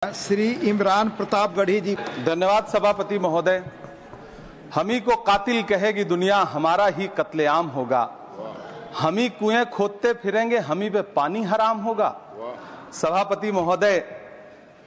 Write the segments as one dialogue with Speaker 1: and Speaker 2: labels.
Speaker 1: श्री इमरान प्रतापगढ़ी जी।
Speaker 2: धन्यवाद सभापति महोदय। हम ही को कातिल कहेगी दुनिया, हमारा ही कत्लेआम होगा। हम ही कुएं खोदते फिरेंगे, हम ही पे पानी हराम होगा। सभापति महोदय,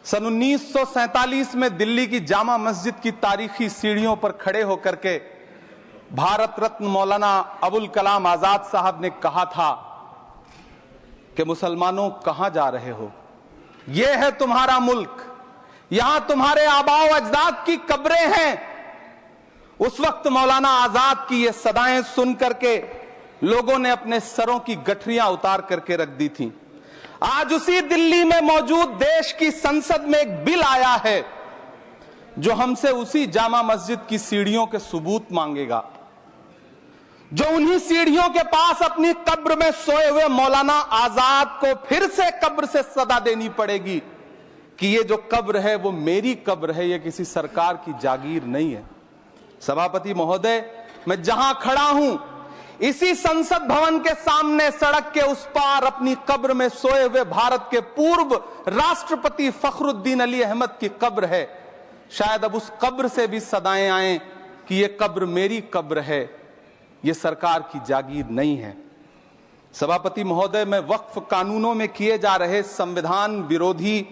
Speaker 2: सन 1947 में दिल्ली की जामा मस्जिद की तारीखी सीढ़ियों पर खड़े होकर के भारत रत्न मौलाना अबुल कलाम आजाद साहब ने कहा था कि मुसलमानों कहां जा रहे हो, ये है तुम्हारा मुल्क, यहां तुम्हारे आबाओ अजदाद की कब्रें हैं। उस वक्त मौलाना आजाद की ये सदाएं सुन करके लोगों ने अपने सरों की गठरियां उतार करके रख दी थीं। आज उसी दिल्ली में मौजूद देश की संसद में एक बिल आया है जो हमसे उसी जामा मस्जिद की सीढ़ियों के सबूत मांगेगा, जो उन्हीं सीढ़ियों के पास अपनी कब्र में सोए हुए मौलाना आजाद को फिर से कब्र से सदा देनी पड़ेगी कि ये जो कब्र है वो मेरी कब्र है, ये किसी सरकार की जागीर नहीं है। सभापति महोदय, मैं जहां खड़ा हूं इसी संसद भवन के सामने सड़क के उस पार अपनी कब्र में सोए हुए भारत के पूर्व राष्ट्रपति फखरुद्दीन अली अहमद की कब्र है। शायद अब उस कब्र से भी सदाएं आए कि ये कब्र मेरी कब्र है, ये सरकार की जागीर नहीं है। सभापति महोदय, मैं वक्फ कानूनों में किए जा रहे संविधान विरोधी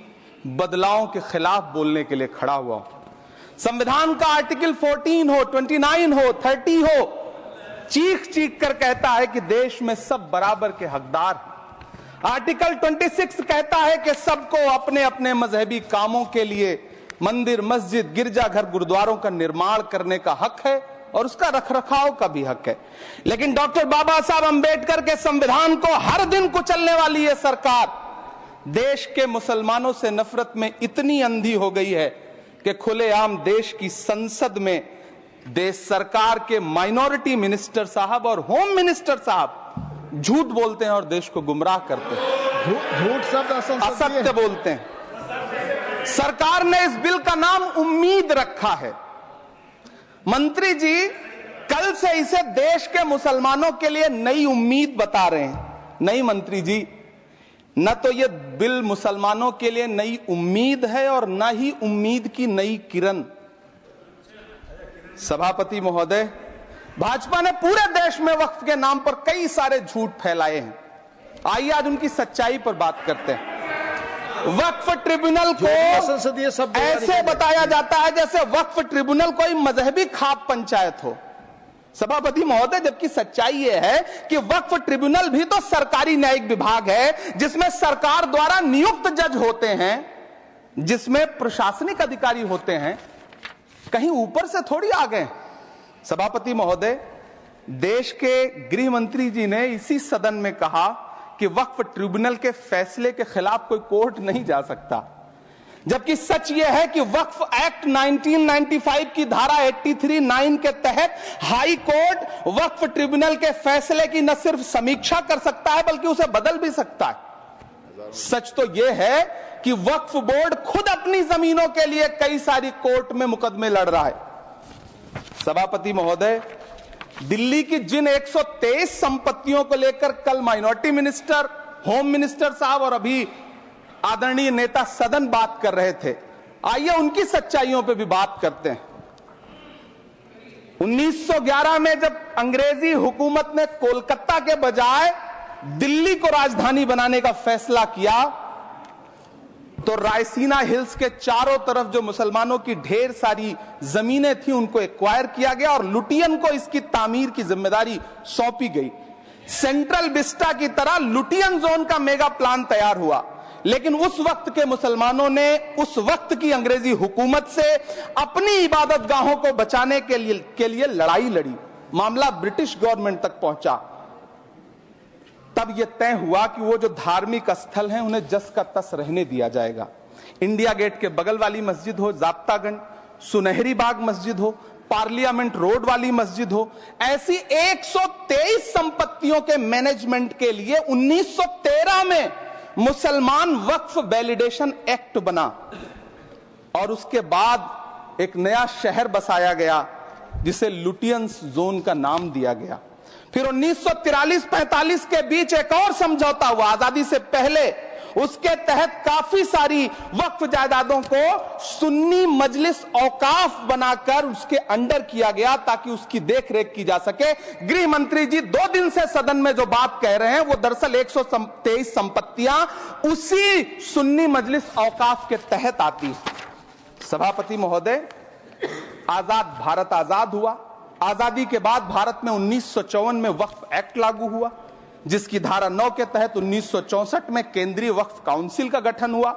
Speaker 2: बदलावों के खिलाफ बोलने के लिए खड़ा हुआ हूं। संविधान का आर्टिकल 14 हो, 29 हो, 30 हो, चीख चीख कर कहता है कि देश में सब बराबर के हकदार हैं। आर्टिकल 26 कहता है कि सबको अपने अपने मजहबी कामों के लिए मंदिर, मस्जिद, गिरजाघर, गुरुद्वारों का निर्माण करने का हक है और उसका रखरखाव का भी हक है। लेकिन डॉक्टर बाबा साहब अंबेडकर के संविधान को हर दिन कुचलने वाली ये सरकार देश के मुसलमानों से नफरत में इतनी अंधी हो गई है कि खुलेआम देश की संसद में देश सरकार के माइनॉरिटी मिनिस्टर साहब और होम मिनिस्टर साहब झूठ बोलते हैं और देश को गुमराह करते हैं,
Speaker 1: झूठ शब्द
Speaker 2: असत्य बोलते हैं। सरकार ने इस बिल का नाम उम्मीद रखा है। मंत्री जी कल से इसे देश के मुसलमानों के लिए नई उम्मीद बता रहे हैं। नहीं मंत्री जी, न तो ये बिल मुसलमानों के लिए नई उम्मीद है और न ही उम्मीद की नई किरण। सभापति महोदय, भाजपा ने पूरे देश में वक्फ के नाम पर कई सारे झूठ फैलाए हैं। आइए आज उनकी सच्चाई पर बात करते हैं। वक्फ ट्रिब्यूनल को ऐसे बताया जाता है जैसे वक्फ ट्रिब्यूनल कोई मजहबी खाप पंचायत हो। सभापति महोदय, जबकि सच्चाई यह है कि वक्फ ट्रिब्यूनल भी तो सरकारी न्यायिक विभाग है जिसमें सरकार द्वारा नियुक्त जज होते हैं, जिसमें प्रशासनिक अधिकारी होते हैं, कहीं ऊपर से थोड़ी आ गए। सभापति महोदय, देश के गृह मंत्री जी ने इसी सदन में कहा कि वक्फ ट्रिब्यूनल के फैसले के खिलाफ कोई कोर्ट नहीं जा सकता, जबकि सच यह है कि वक्फ एक्ट 1995 की धारा 83(9) के तहत हाई कोर्ट वक्फ ट्रिब्यूनल के फैसले की न सिर्फ समीक्षा कर सकता है बल्कि उसे बदल भी सकता है। सच तो यह है कि वक्फ बोर्ड खुद अपनी जमीनों के लिए कई सारी कोर्ट में मुकदमे लड़ रहा है। सभापति महोदय, दिल्ली की जिन 123 संपत्तियों को लेकर कल माइनॉरिटी मिनिस्टर, होम मिनिस्टर साहब और अभी आदरणीय नेता सदन बात कर रहे थे, आइए उनकी सच्चाइयों पे भी बात करते हैं। 1911 में जब अंग्रेजी हुकूमत ने कोलकाता के बजाय दिल्ली को राजधानी बनाने का फैसला किया तो रायसीना हिल्स के चारों तरफ जो मुसलमानों की ढेर सारी जमीनें थी उनको एक्वायर किया गया और लुटियन को इसकी तामीर की जिम्मेदारी सौंपी गई। सेंट्रल विस्टा की तरह लुटियन जोन का मेगा प्लान तैयार हुआ, लेकिन उस वक्त के मुसलमानों ने उस वक्त की अंग्रेजी हुकूमत से अपनी इबादत गाहों को बचाने के लिए लड़ाई लड़ी। मामला ब्रिटिश गवर्नमेंट तक पहुंचा। तब यह तय हुआ कि वो जो धार्मिक स्थल हैं उन्हें जस का तस रहने दिया जाएगा। इंडिया गेट के बगल वाली मस्जिद हो, जाप्तागंज, सुनहरी बाग मस्जिद हो, पार्लियामेंट रोड वाली मस्जिद हो, ऐसी 123 संपत्तियों के मैनेजमेंट के लिए 1913 में मुसलमान वक्फ वैलिडेशन एक्ट बना और उसके बाद एक नया शहर बसाया गया जिसे लुटियंस जोन का नाम दिया गया। फिर 1943-45 के बीच एक और समझौता हुआ। आजादी से पहले उसके तहत काफी सारी वक्फ जायदादों को सुन्नी मजलिस औकाफ बनाकर उसके अंडर किया गया ताकि उसकी देखरेख की जा सके। गृह मंत्री जी 2 दिन से सदन में जो बात कह रहे हैं वो दरअसल 123 संपत्तियां उसी सुन्नी मजलिस औकाफ के तहत आती है। सभापति महोदय, आजाद भारत आजाद हुआ। आजादी के बाद भारत में 1954 में वक्फ एक्ट लागू हुआ, जिसकी धारा 9 के तहत 1964 में केंद्रीय वक्फ काउंसिल का गठन हुआ।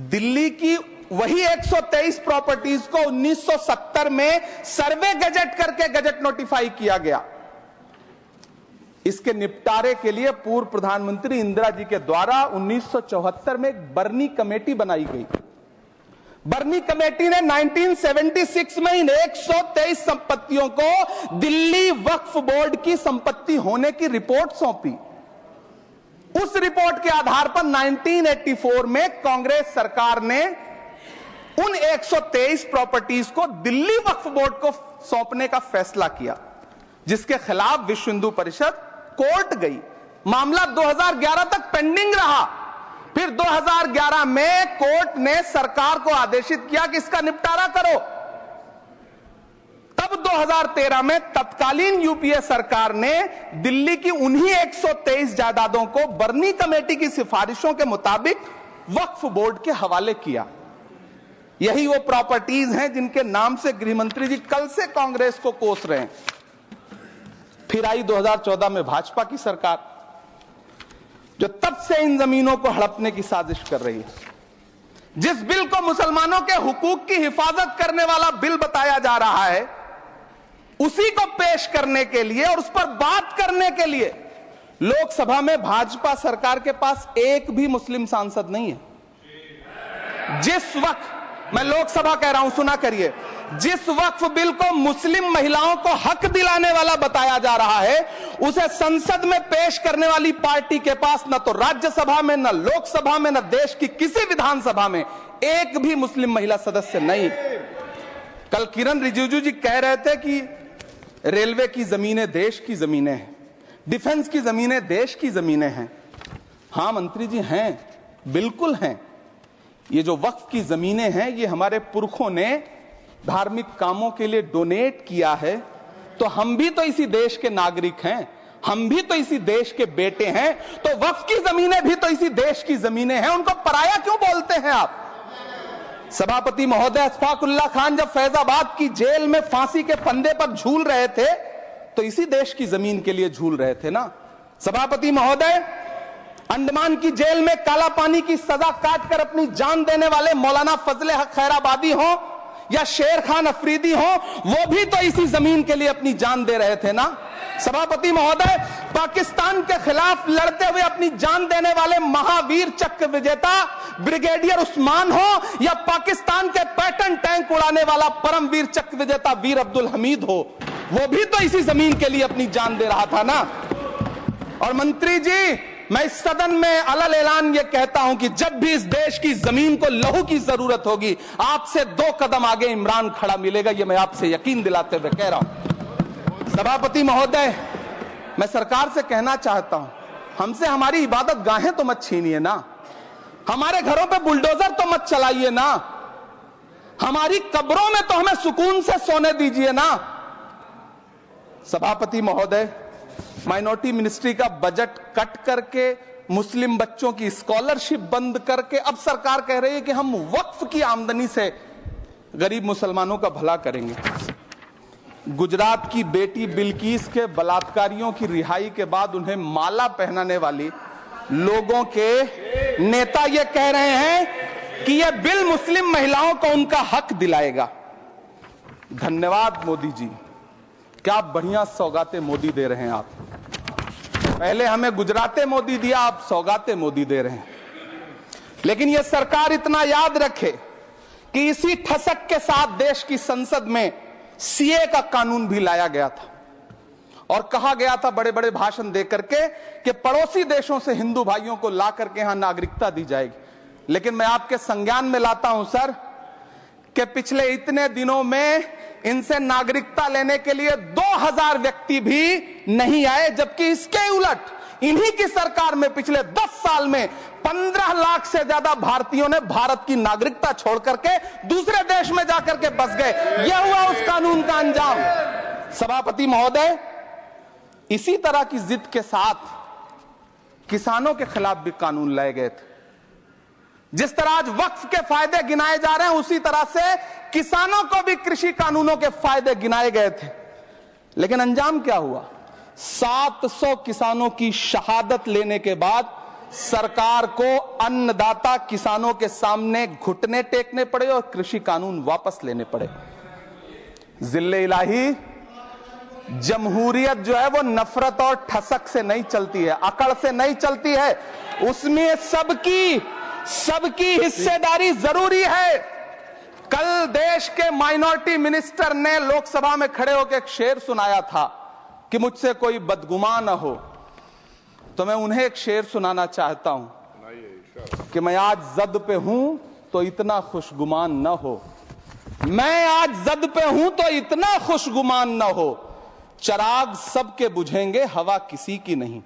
Speaker 2: दिल्ली की वही 123 प्रॉपर्टीज को 1970 में सर्वे गजट करके गजट नोटिफाई किया गया। इसके निपटारे के लिए पूर्व प्रधानमंत्री इंदिरा जी के द्वारा 1974 में एक बर्नी कमेटी बनाई गई। बर्नी कमेटी ने 1976 में इन 123 संपत्तियों को दिल्ली वक्फ बोर्ड की संपत्ति होने की रिपोर्ट सौंपी। उस रिपोर्ट के आधार पर 1984 में कांग्रेस सरकार ने उन 123 प्रॉपर्टीज को दिल्ली वक्फ बोर्ड को सौंपने का फैसला किया, जिसके खिलाफ विश्व हिंदू परिषद कोर्ट गई। मामला 2011 तक पेंडिंग रहा। फिर 2011 में कोर्ट ने सरकार को आदेशित किया कि इसका निपटारा करो। तब 2013 में तत्कालीन यूपीए सरकार ने दिल्ली की उन्हीं 123 जायदादों को बर्नी कमेटी की सिफारिशों के मुताबिक वक्फ बोर्ड के हवाले किया। यही वो प्रॉपर्टीज हैं जिनके नाम से गृहमंत्री जी कल से कांग्रेस को कोस रहे हैं। फिर आई 2014 में भाजपा की सरकार, जो तब से इन जमीनों को हड़पने की साजिश कर रही है। जिस बिल को मुसलमानों के हुकूक की हिफाजत करने वाला बिल बताया जा रहा है, उसी को पेश करने के लिए और उस पर बात करने के लिए लोकसभा में भाजपा सरकार के पास एक भी मुस्लिम सांसद नहीं है। जिस वक्त, मैं लोकसभा कह रहा हूं, सुना करिए, जिस वक्फ बिल को मुस्लिम महिलाओं को हक दिलाने वाला बताया जा रहा है, उसे संसद में पेश करने वाली पार्टी के पास न तो राज्यसभा में, न लोकसभा में, न देश की किसी विधानसभा में एक भी मुस्लिम महिला सदस्य नहीं। कल किरण रिजिजू जी कह रहे थे कि रेलवे की जमीनें देश की जमीनें हैं, डिफेंस की जमीनें देश की जमीनें हैं। हां मंत्री जी, हैं, बिल्कुल हैं। ये जो वक्फ की जमीनें हैं, ये हमारे पुरखों ने धार्मिक कामों के लिए डोनेट किया है। तो हम भी तो इसी देश के नागरिक हैं, हम भी तो इसी देश के बेटे हैं। तो वक्फ की जमीनें भी तो इसी देश की जमीनें हैं, उनको पराया क्यों बोलते हैं आप? सभापति महोदय, अशफाकुल्लाह खान जब फैजाबाद की जेल में फांसी के फंदे पर झूल रहे थे, तो इसी देश की जमीन के लिए झूल रहे थे ना। सभापति महोदय, अंडमान की जेल में काला पानी की सजा काटकर अपनी जान देने वाले मौलाना फजले हक खैराबादी हो या शेर खान अफरीदी हो, वो भी तो इसी जमीन के लिए अपनी जान दे रहे थे ना। सभापति महोदय, पाकिस्तान के खिलाफ लड़ते हुए अपनी जान देने वाले महावीर चक्र विजेता ब्रिगेडियर उस्मान हो या पाकिस्तान के पैटर्न टैंक उड़ाने वाला परमवीर चक्र विजेता वीर अब्दुल हमीद हो, वो भी तो इसी जमीन के लिए अपनी जान दे रहा था ना। और मंत्री जी, मैं इस सदन में अलल ऐलान ये कहता हूं कि जब भी इस देश की जमीन को लहू की जरूरत होगी, आपसे 2 कदम आगे इमरान खड़ा मिलेगा। ये मैं आपसे यकीन दिलाते हुए कह रहा हूं। सभापति महोदय, मैं सरकार से कहना चाहता हूं, हमसे हमारी इबादत गाहें तो मत छीनिए ना, हमारे घरों पे बुलडोजर तो मत चलाइए ना, हमारी कब्रों में तो हमें सुकून से सोने दीजिए ना। सभापति महोदय, माइनॉरिटी मिनिस्ट्री का बजट कट करके, मुस्लिम बच्चों की स्कॉलरशिप बंद करके अब सरकार कह रही है कि हम वक्फ की आमदनी से गरीब मुसलमानों का भला करेंगे। गुजरात की बेटी बिल्किस के बलात्कारियों की रिहाई के बाद उन्हें माला पहनाने वाली लोगों के नेता ये कह रहे हैं कि यह बिल मुस्लिम महिलाओं को उनका हक दिलाएगा। धन्यवाद मोदी जी, क्या बढ़िया सौगातें मोदी दे रहे हैं आप। पहले हमें गुजराते मोदी दिया, आप सौगाते मोदी दे रहे हैं। लेकिन यह सरकार इतना याद रखे कि इसी ठसक के साथ देश की संसद में सीए का कानून भी लाया गया था और कहा गया था बड़े बड़े भाषण देकर के कि पड़ोसी देशों से हिंदू भाइयों को ला करके यहां नागरिकता दी जाएगी। लेकिन मैं आपके संज्ञान में लाता हूं सर कि पिछले इतने दिनों में इनसे नागरिकता लेने के लिए 2000 व्यक्ति भी नहीं आए, जबकि इसके उलट इन्हीं की सरकार में पिछले 10 साल में 15 लाख से ज्यादा भारतीयों ने भारत की नागरिकता छोड़ करके दूसरे देश में जाकर के बस गए। यह हुआ उस कानून का अंजाम। सभापति महोदय, इसी तरह की जिद के साथ किसानों के खिलाफ भी कानून लाए गए थे। जिस तरह आज वक्फ के फायदे गिनाए जा रहे हैं, उसी तरह से किसानों को भी कृषि कानूनों के फायदे गिनाए गए थे। लेकिन अंजाम क्या हुआ? 700 किसानों की शहादत लेने के बाद सरकार को अन्नदाता किसानों के सामने घुटने टेकने पड़े और कृषि कानून वापस लेने पड़े। जिल्ले इलाही, जमहूरियत जो है वो नफरत और ठसक से नहीं चलती है, अकड़ से नहीं चलती है। उसमें सबकी हिस्सेदारी जरूरी है। कल देश के माइनॉरिटी मिनिस्टर ने लोकसभा में खड़े होकर एक शेर सुनाया था कि मुझसे कोई बदगुमान न हो। तो मैं उन्हें एक शेर सुनाना चाहता हूं कि मैं आज जद पे हूं तो इतना खुशगुमान न हो, मैं आज जद पे हूं तो इतना खुशगुमान न हो, चराग सबके बुझेंगे हवा किसी की नहीं।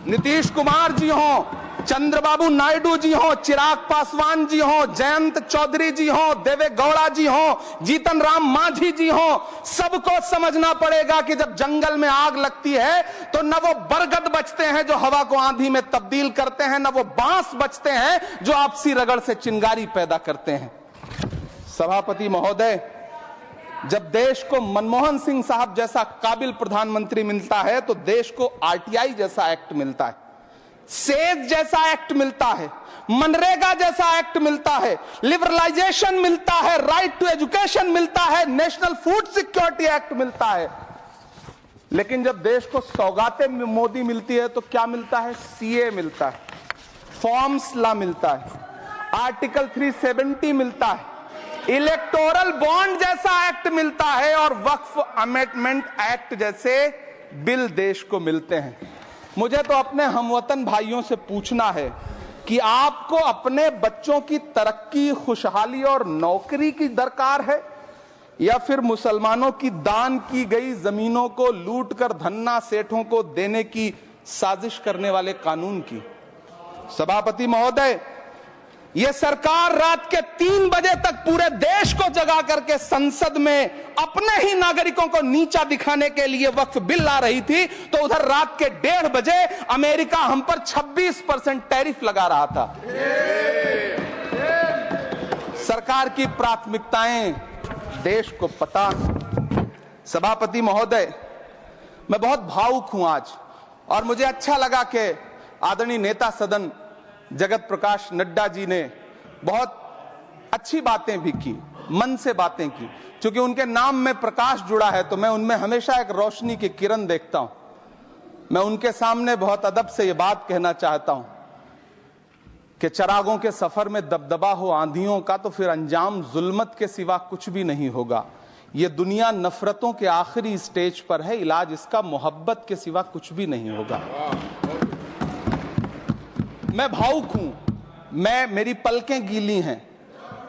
Speaker 2: नीतीश कुमार जी हो, चंद्रबाबू नायडू जी हो, चिराग पासवान जी हो, जयंत चौधरी जी हो, देवे गौड़ा जी हो, जीतन राम मांझी जी हो, सबको समझना पड़ेगा कि जब जंगल में आग लगती है तो न वो बरगद बचते हैं जो हवा को आंधी में तब्दील करते हैं, न वो बांस बचते हैं जो आपसी रगड़ से चिंगारी पैदा करते हैं। सभापति महोदय, जब देश को मनमोहन सिंह साहब जैसा काबिल प्रधानमंत्री मिलता है तो देश को आरटीआई जैसा एक्ट मिलता है, सेज जैसा एक्ट मिलता है, मनरेगा जैसा एक्ट मिलता है, लिबरलाइजेशन मिलता है, राइट टू एजुकेशन मिलता है, नेशनल फूड सिक्योरिटी एक्ट मिलता है। लेकिन जब देश को सौगातें मोदी मिलती है तो क्या मिलता है? सीए मिलता है, फॉर्म्स लॉ मिलता है, आर्टिकल 370 मिलता है, इलेक्टोरल बॉन्ड जैसा एक्ट मिलता है और वक्फ अमेंडमेंट एक्ट जैसे बिल देश को मिलते हैं। मुझे तो अपने हमवतन भाइयों से पूछना है कि आपको अपने बच्चों की तरक्की, खुशहाली और नौकरी की दरकार है या फिर मुसलमानों की दान की गई जमीनों को लूटकर धन्ना सेठों को देने की साजिश करने वाले कानून की? सभापति महोदय, यह सरकार रात के 3 बजे तक पूरे देश को जगा करके संसद में अपने ही नागरिकों को नीचा दिखाने के लिए वक्फ बिल ला रही थी, तो उधर रात के 1:30 बजे अमेरिका हम पर 26% टैरिफ लगा रहा था। सरकार की प्राथमिकताएं देश को पता। सभापति महोदय, मैं बहुत भावुक हूं आज, और मुझे अच्छा लगा कि आदरणीय नेता सदन जगत प्रकाश नड्डा जी ने बहुत अच्छी बातें भी की, मन से बातें की। क्योंकि उनके नाम में प्रकाश जुड़ा है तो मैं उनमें हमेशा एक रोशनी की किरण देखता हूं। मैं उनके सामने बहुत अदब से यह बात कहना चाहता हूं कि चरागों के सफर में दबदबा हो आंधियों का तो फिर अंजाम जुल्मत के सिवा कुछ भी नहीं होगा। यह दुनिया नफरतों के आखिरी स्टेज पर है, इलाज इसका मोहब्बत के सिवा कुछ भी नहीं होगा। मैं भावुक हूं, मेरी पलकें गीली हैं।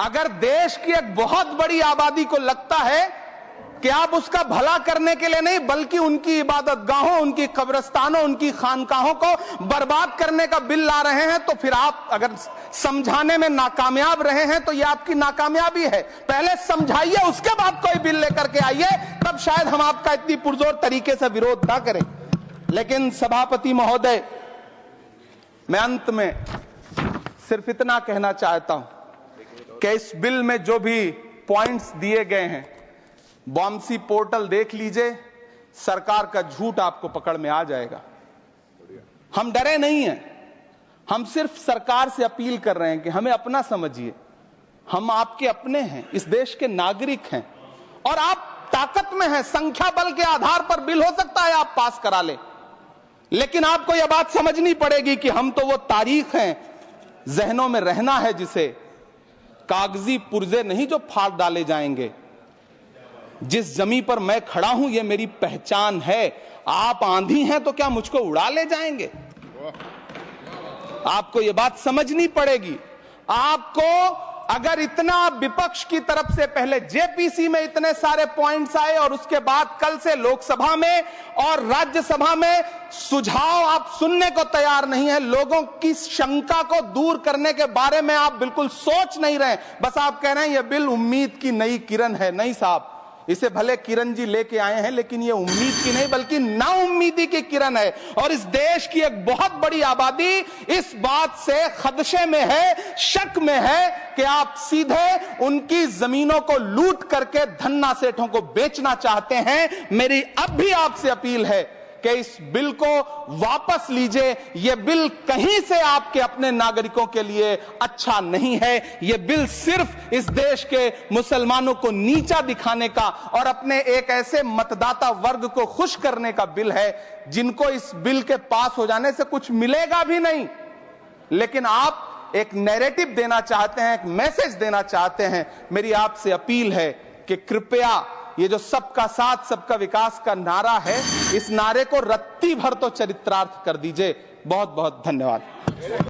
Speaker 2: अगर देश की एक बहुत बड़ी आबादी को लगता है कि आप उसका भला करने के लिए नहीं बल्कि उनकी इबादतगाहों, उनकी कब्रिस्तानों, उनकी खानकाहों को बर्बाद करने का बिल ला रहे हैं, तो फिर आप अगर समझाने में नाकामयाब रहे हैं तो यह आपकी नाकामयाबी है। पहले समझाइए, उसके बाद कोई बिल लेकर के आइए, तब शायद हम आपका इतनी पुरजोर तरीके से विरोध ना करें। लेकिन सभापति महोदय, मैं अंत में सिर्फ इतना कहना चाहता हूं कि इस बिल में जो भी पॉइंट्स दिए गए हैं, बॉम्सी पोर्टल देख लीजिए, सरकार का झूठ आपको पकड़ में आ जाएगा। हम डरे नहीं हैं, हम सिर्फ सरकार से अपील कर रहे हैं कि हमें अपना समझिए। हम आपके अपने हैं, इस देश के नागरिक हैं और आप ताकत में हैं। संख्या बल के आधार पर बिल हो सकता है आप पास करा ले, लेकिन आपको यह बात समझनी पड़ेगी कि हम तो वो तारीख हैं, जहनों में रहना है जिसे कागजी पुर्जे नहीं जो फाड़ डाले जाएंगे। जिस जमीन पर मैं खड़ा हूं यह मेरी पहचान है। आप आंधी हैं तो क्या मुझको उड़ा ले जाएंगे? आपको यह बात समझनी पड़ेगी। आपको अगर इतना विपक्ष की तरफ से पहले जेपीसी में इतने सारे पॉइंट्स आए और उसके बाद कल से लोकसभा में और राज्यसभा में सुझाव आप सुनने को तैयार नहीं है, लोगों की शंका को दूर करने के बारे में आप बिल्कुल सोच नहीं रहे, बस आप कह रहे हैं यह बिल उम्मीद की नई किरण है। नहीं साहब, इसे भले किरण जी लेके आए हैं, लेकिन ये उम्मीद की नहीं बल्कि नाउम्मीदी की किरण है। और इस देश की एक बहुत बड़ी आबादी इस बात से खदशे में है, शक में है कि आप सीधे उनकी जमीनों को लूट करके धन्ना सेठों को बेचना चाहते हैं। मेरी अब भी आपसे अपील है कि इस बिल को वापस लीजिए। यह बिल कहीं से आपके अपने नागरिकों के लिए अच्छा नहीं है। यह बिल सिर्फ इस देश के मुसलमानों को नीचा दिखाने का और अपने एक ऐसे मतदाता वर्ग को खुश करने का बिल है जिनको इस बिल के पास हो जाने से कुछ मिलेगा भी नहीं, लेकिन आप एक नैरेटिव देना चाहते हैं, एक मैसेज देना चाहते हैं। मेरी आपसे अपील है कि कृपया ये जो सबका साथ सबका विकास का नारा है, इस नारे को रत्ती भर तो चरित्रार्थ कर दीजिए। बहुत बहुत धन्यवाद।